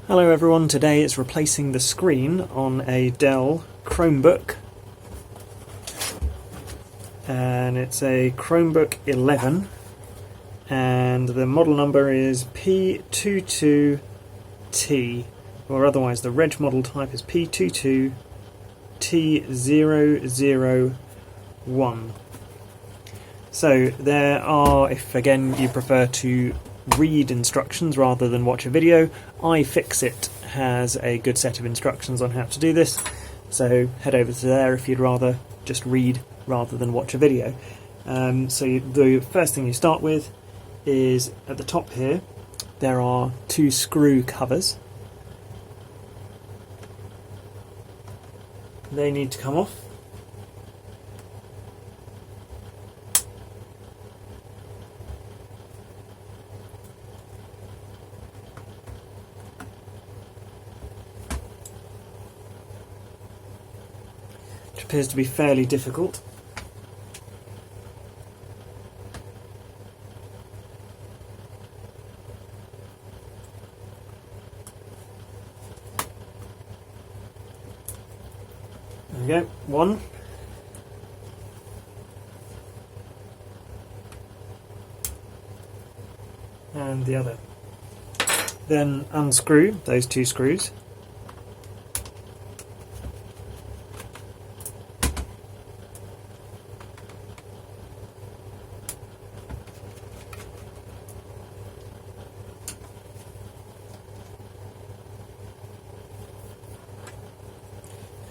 Hello everyone, today it's replacing the screen on a Dell Chromebook, and it's a Chromebook 11 and the model number is P22T, or otherwise the reg model type is P22T001. So there are, if again you prefer to read instructions rather than watch a video, iFixit has a good set of instructions on how to do this, so head over to there if you'd rather just read rather than watch a video. So the first thing you start with is at the top here there are two screw covers. They need to come off. Which appears to be fairly difficult. There we go, one. And the other. Then unscrew those two screws.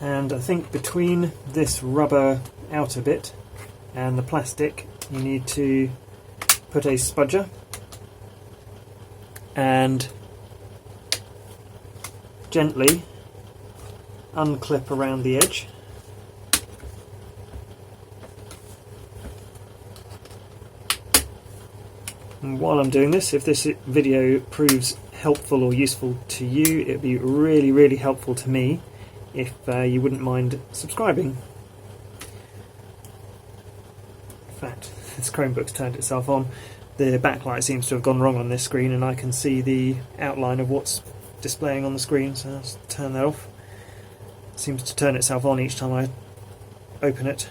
And I think between this rubber outer bit and the plastic you need to put a spudger and gently unclip around the edge. And while I'm doing this, if this video proves helpful or useful to you, it'd be really helpful to me if you wouldn't mind subscribing. In fact, this Chromebook's turned itself on. The backlight seems to have gone wrong on this screen and I can see the outline of what's displaying on the screen, so let's turn that off. It seems to turn itself on each time I open it.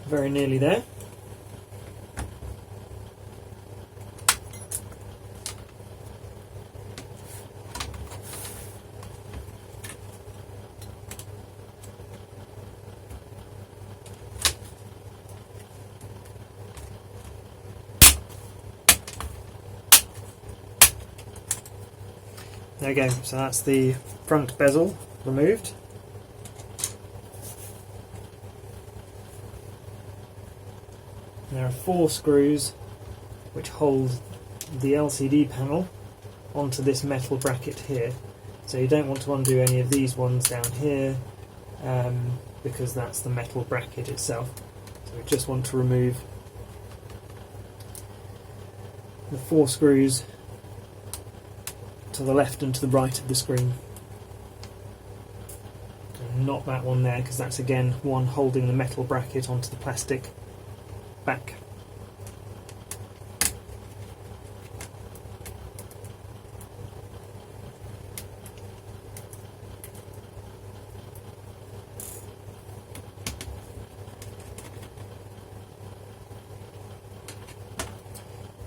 Very nearly there. There we go, so that's the front bezel removed. There are 4 screws which hold the LCD panel onto this metal bracket here. So you don't want to undo any of these ones down here because that's the metal bracket itself. So we just want to remove the 4 screws to the left and to the right of the screen. And not that one there, because that's again one holding the metal bracket onto the plastic back.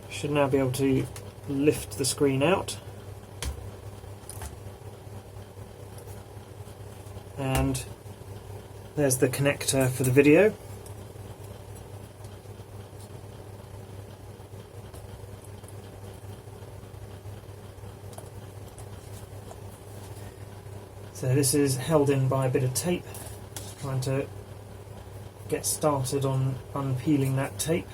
Should now be able to lift the screen out, and there's the connector for the video. So this is held in by a bit of tape. Just trying to get started on unpeeling that tape.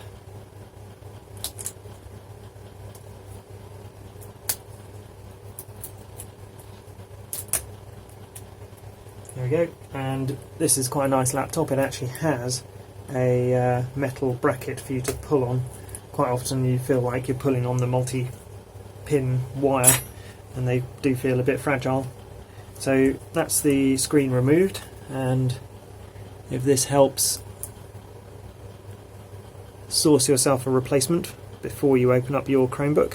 we go. And this is quite a nice laptop. It actually has a metal bracket for you to pull on. Quite often you feel like you're pulling on the multi-pin wire and they do feel a bit fragile. So that's the screen removed, and if this helps source yourself a replacement before you open up your Chromebook,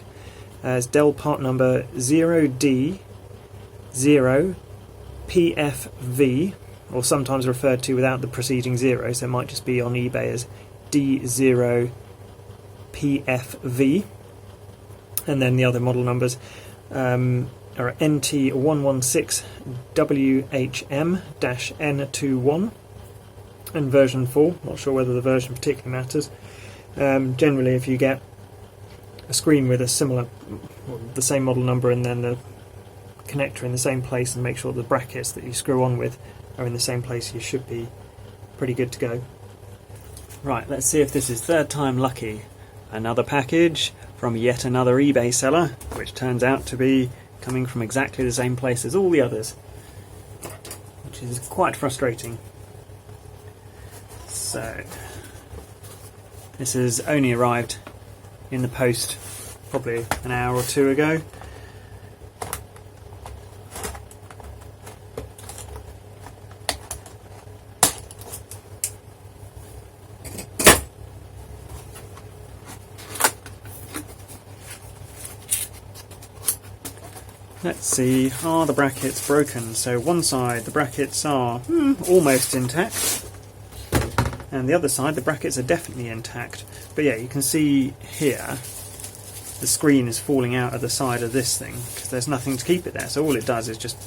as Dell part number 0D0PFV, or sometimes referred to without the preceding 0, so it might just be on eBay as D0PFV, and then the other model numbers are NT116WHM-N21 and version 4. Not sure whether the version particularly matters. Generally, if you get a screen with a similar, the same model number, and then the connector in the same place, and make sure the brackets that you screw on with are in the same place, you should be pretty good to go. Right, let's see if this is third time lucky. Another package from yet another eBay seller, which turns out to be coming from exactly the same place as all the others, which is quite frustrating. So this has only arrived in the post probably an hour or two ago. Let's see, are the brackets broken? So one side the brackets are almost intact, and the other side the brackets are definitely intact. But yeah, you can see here the screen is falling out of the side of this thing because there's nothing to keep it there. So all it does is just,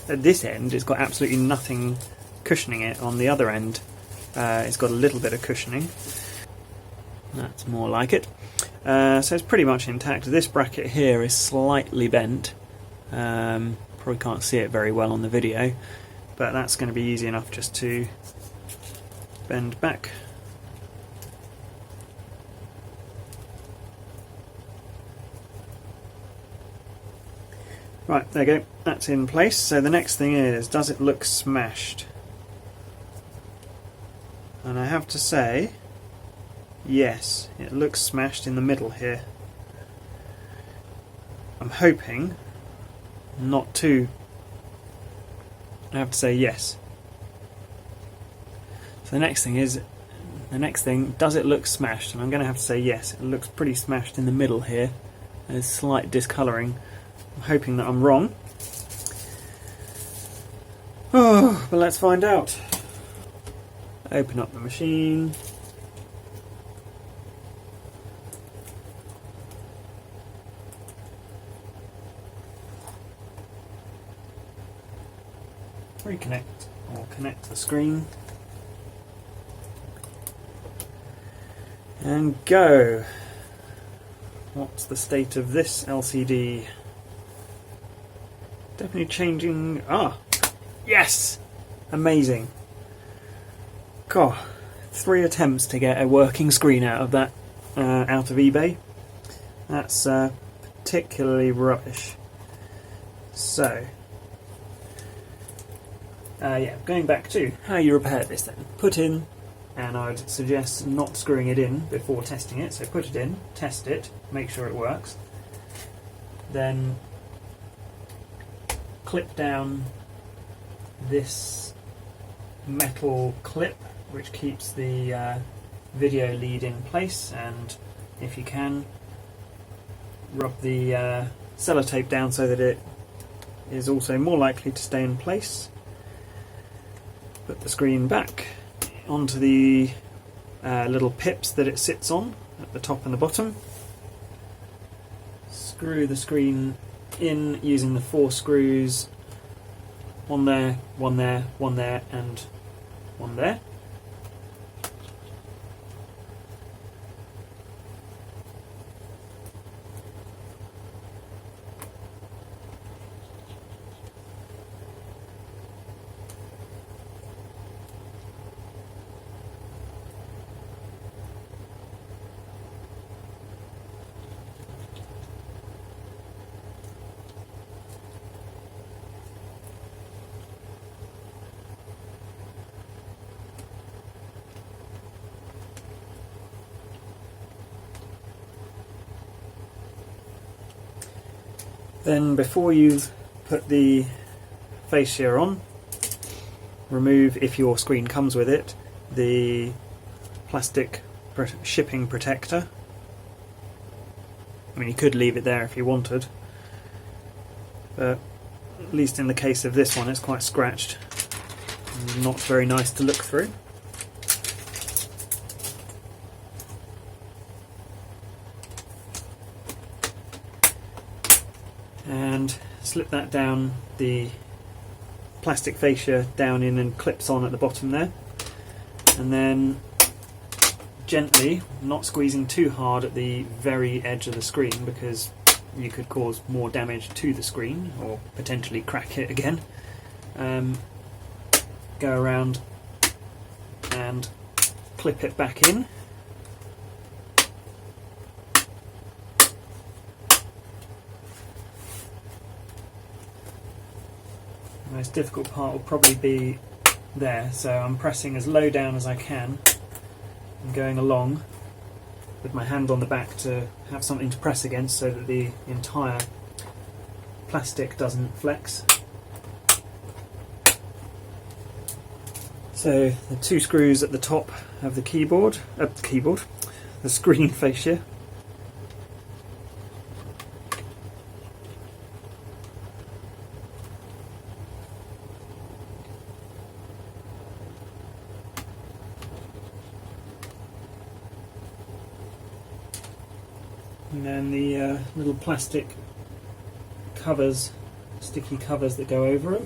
at this end it's got absolutely nothing cushioning it. On the other end it's got a little bit of cushioning. That's more like it. So it's pretty much intact. This bracket here is slightly bent. Probably can't see it very well on the video, but that's going to be easy enough just to bend back. Right, there you go. That's in place. So the next thing is, does it look smashed? And I have to say, yes, it looks smashed in the middle here. I'm hoping not to. I have to say yes. So the next thing is, does it look smashed? And I'm going to have to say yes. It looks pretty smashed in the middle here. There's slight discolouring. I'm hoping that I'm wrong. Oh, but let's find out. Open up the machine. Reconnect or connect the screen and go. What's the state of this LCD? Definitely changing. Ah, yes! Amazing. God, 3 attempts to get a working screen out of that, out of eBay. That's particularly rubbish. So, yeah, going back to how you repair this then. Put in, and I would suggest not screwing it in before testing it, so put it in, test it, make sure it works. Then clip down this metal clip which keeps the video lead in place, and if you can, rub the sellotape down so that it is also more likely to stay in place. Put the screen back onto the little pips that it sits on at the top and the bottom. Screw the screen in using the 4 screws. One there, one there, one there, and one there. Then before you put the fascia on, remove, if your screen comes with it, the plastic shipping protector. I mean, you could leave it there if you wanted, but at least in the case of this one it's quite scratched and not very nice to look through. And slip that down, the plastic fascia down in and clips on at the bottom there, and then gently, not squeezing too hard at the very edge of the screen because you could cause more damage to the screen or potentially crack it again. Go around and clip it back in. The most difficult part will probably be there, so I'm pressing as low down as I can and going along with my hand on the back to have something to press against so that the entire plastic doesn't flex. So the two screws at the top of the the screen fascia. And then the little plastic covers, sticky covers that go over it.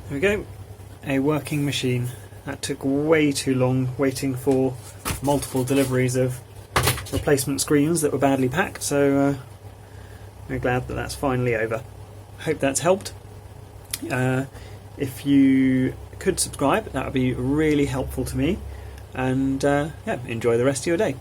There we go, a working machine. That took way too long, waiting for multiple deliveries of replacement screens that were badly packed, so we're glad that that's finally over. Hope that's helped. If you could subscribe, that would be really helpful to me, and yeah, enjoy the rest of your day.